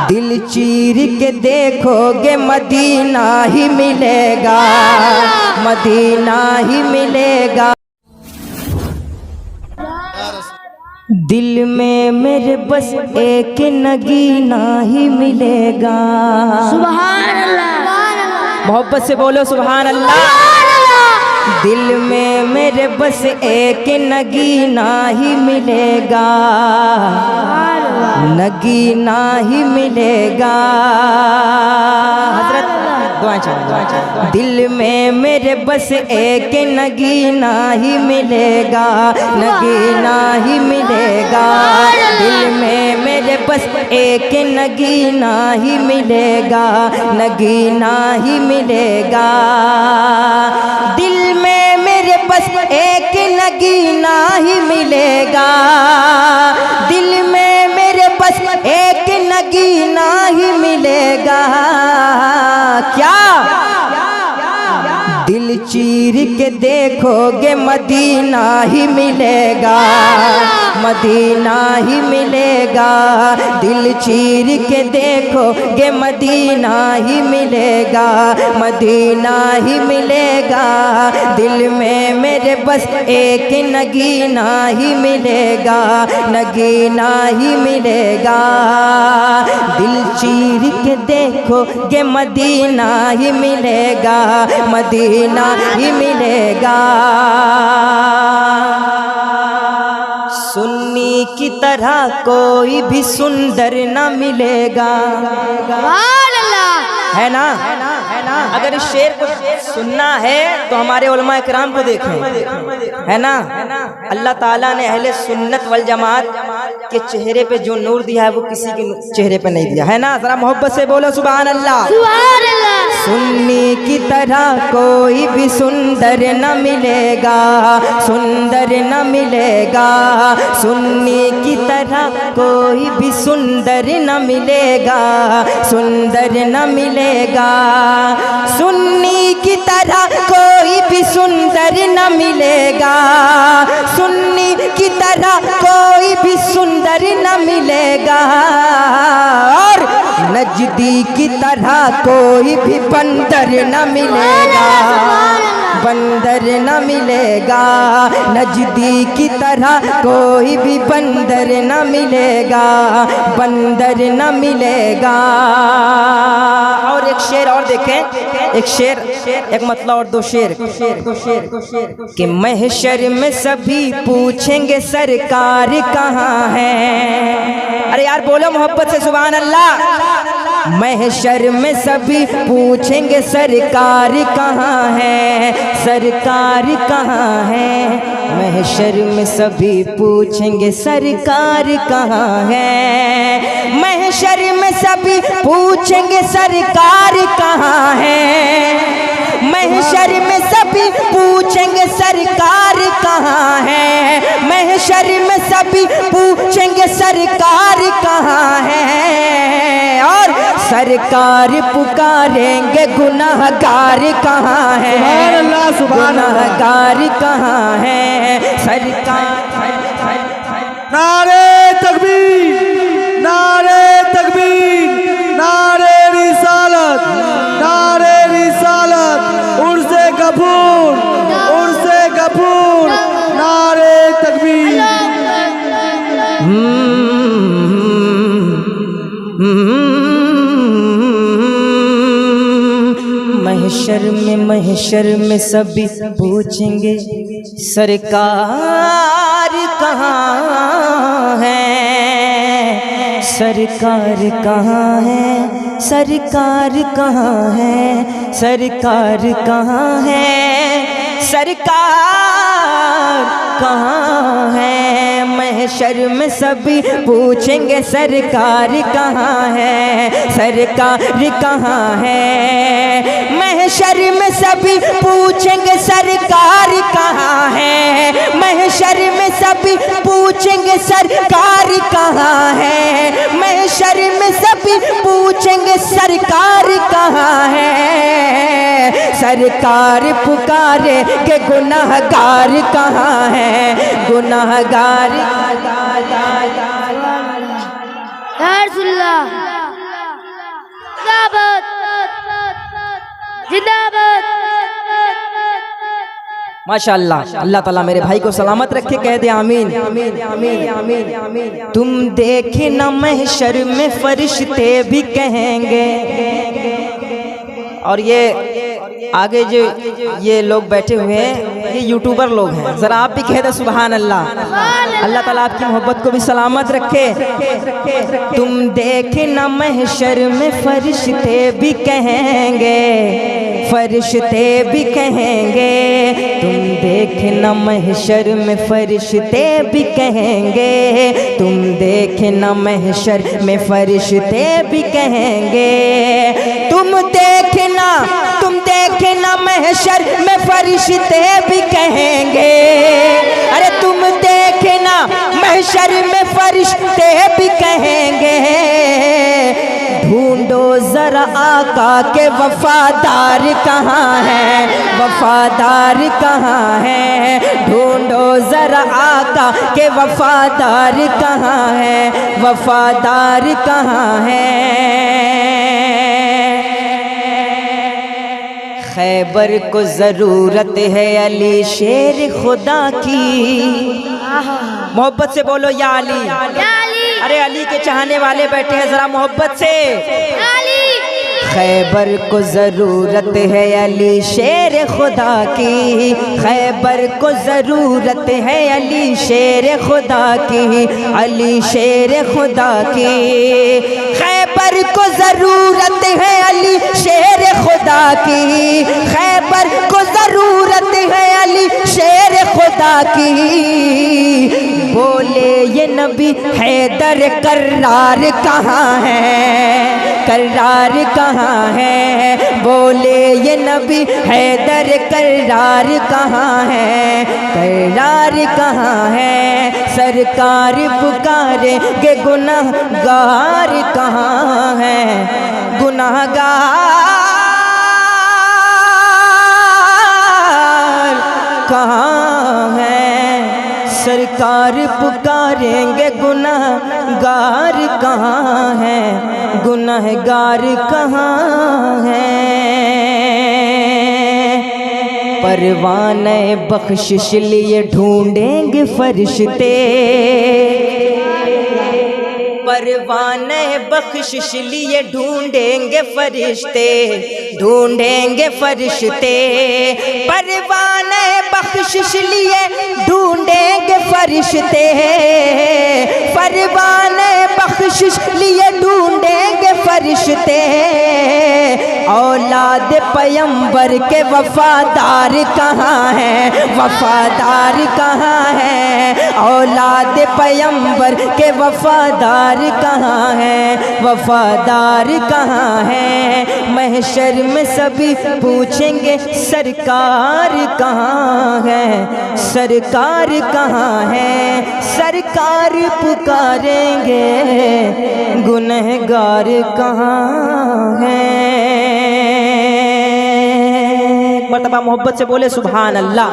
दिल चीर के देखोगे मदीना ही मिलेगा, मदीना ही मिलेगा। दिल में मेरे बस एक नगीना ही मिलेगा। सुभान अल्लाह। मोहब्बत से बोलो सुभान अल्लाह। दिल में मेरे बस एक नगीना ही मिलेगा, नगीना ही मिलेगा। हजरत दिल में मेरे बस एक नगीना ही मिलेगा, नगीना ही मिलेगा। दिल में मेरे बस एक नगीना ही मिलेगा, नगीना ही मिलेगा। दिल में मेरे बस एक नगीना ही मिलेगा, दिल में मेरे बस एक नगीना ही मिलेगा। क्या दिल चीर के देखोगे मदीना ही मिलेगा, मदीना ही मिलेगा। दिल चीर के देखोगे मदीना ही मिलेगा, मदीना ही मिलेगा। दिल में मेरे बस एक नगीना ही मिलेगा, नगीना ही मिलेगा। दिल चीर के देखोगे मदीना ही मिलेगा, मदीना ही मिलेगा। सुन्नी की तरह कोई भी सुंदर न मिलेगा। है ना, है ना, है ना। अगर इस शेर को सुनना है तो हमारे उलमा इकराम को देखें, है ना। अल्लाह ताला ने अहले सुन्नत वल जमात के चेहरे पे जो नूर दिया है वो किसी के चेहरे पे नहीं दिया, है ना। जरा मोहब्बत से बोलो सुभान अल्लाह। सुभान अल्लाह। सुन्नी की तरह कोई भी सुंदर न मिलेगा, सुंदर न मिलेगा। सुन्नी की तरह कोई भी सुंदर न मिलेगा, सुंदर न मिलेगा। सुन्नी की तरह कोई भी सुंदर न मिलेगा, सुन्नी की तरह कोई भी सुंदर न मिलेगा। और नजदी की तरह कोई भी बंदर न मिलेगा, बंदर न मिलेगा। नजदी की तरह कोई भी बंदर न मिलेगा, बंदर न मिलेगा। और एक शेर और देखें, एक शेर, एक मतलब और दो शेर कि महशर में सभी पूछेंगे सरकार कहाँ है। अरे यार बोलो मोहब्बत से सुभान अल्लाह। महशर में सभी पूछेंगे सरकार कहाँ है, सरकार कहाँ है। महशर में सभी पूछेंगे सरकार कहाँ है, महशर में सभी पूछेंगे सरकार कहाँ है। महशर में सभी पूछेंगे सरकार कहाँ है, महशर में सभी पूछेंगे सरकार कहाँ है। और सरकार पुकारेंगे गुनाहगार कहाँ है, गुनाहगार कहाँ है। सरकार नारे तकबीर, नारे तकबीर, नारे रिसालत, नारे रिसालत। उर्से गफूर, उर्से गफूर, नारे तकबीर। महशर में सभी पूछेंगे सरकार कहाँ है, सरकार कहाँ है, सरकार कहाँ है, सरकार कहाँ है, सरकार कहाँ है। महशर में सभी पूछेंगे सरकार कहाँ है, सरकार कहाँ है। महशर में सभी पूछेंगे सरकार कहाँ है, महशर में सभी पूछेंगे सरकार कहाँ है। महशर में सभी पूछेंगे सरकार कहाँ है। सरकार पुकारे के गुनाहगार कहाँ है, गुनाहगार। जिंदाबाद जिंदाबाद। माशाअल्लाह। अल्लाह ताला मेरे भाई को सलामत रखे, कह दे आमीन। तुम देखे ना महशर में फरिश्ते भी कहेंगे। और ये आगे जो ये लोग बैठे हुए हैं ये यूट्यूबर लोग हैं, जरा आप भी कह दे सुभान अल्लाह। अल्लाह ताला आपकी मोहब्बत को भी सलामत रखे। तुम देखे ना महशर में फरिश्ते भी कहेंगे, फरिश्ते भी कहेंगे। तुम देखे ना महशर में फरिश्ते भी कहेंगे, तुम देखे ना महशर में फरिश्ते भी कहेंगे। तुम देखना महशर में फरिश्ते भी कहेंगे। अरे तुम देखना महशर में फरिश्ते भी कहेंगे। ढूंढो जरा आका के वफादार कहाँ हैं, वफादार कहाँ हैं। ढूंढो जरा आका के वफादार कहाँ हैं, वफादार कहाँ हैं। खैबर को ज़रूरत है अली शेर खुदा की। मोहब्बत से बोलो या अली। अरे अली के चाहने वाले बैठे हैं, जरा मोहब्बत से। खैबर को ज़रूरत है अली शेर खुदा की, खैबर को ज़रूरत है अली शेर खुदा की, अली शेर खुदा की। खैबर को ज़रूरत है अली शेर खुदा की, खैबर को ज़रूरत है अली शेर खुदा की। बोले ये नबी हैदर कर्रार कहाँ है, कर्रार कहाँ है। बोले ये नबी हैदर कर्रार कहाँ है, कर्रार कहाँ है। सरकार पुकारे के गुनहगार कहाँ है, गुनहगार कहाँ है। सरकार पुकारेंगे गुनहगार कहाँ है, गुनहगार कहाँ है। परवाने बख्शिश लिए ढूंढेंगे फरिश्ते, परवाने बख्शिश लिए ढूंढेंगे फरिश्ते, ढूंढेंगे फरिश्ते। परवाने बख्शिश लिए ढूंढेंगे फरिश्ते, परवाने बख्शिश लिए ढूंढेंगे फरिश्ते। औलाद पैगंबर के वफादार कहाँ हैं, वफादार कहाँ हैं। औलाद पैगंबर के वफादार कहाँ हैं, वफादार कहाँ हैं। महशर में सभी पूछेंगे सरकार कहाँ है, सरकार कहाँ है। सरकार पुकारेंगे गुनहगार कहाँ है। मर्तबा मोहब्बत से बोले सुभान अल्लाह।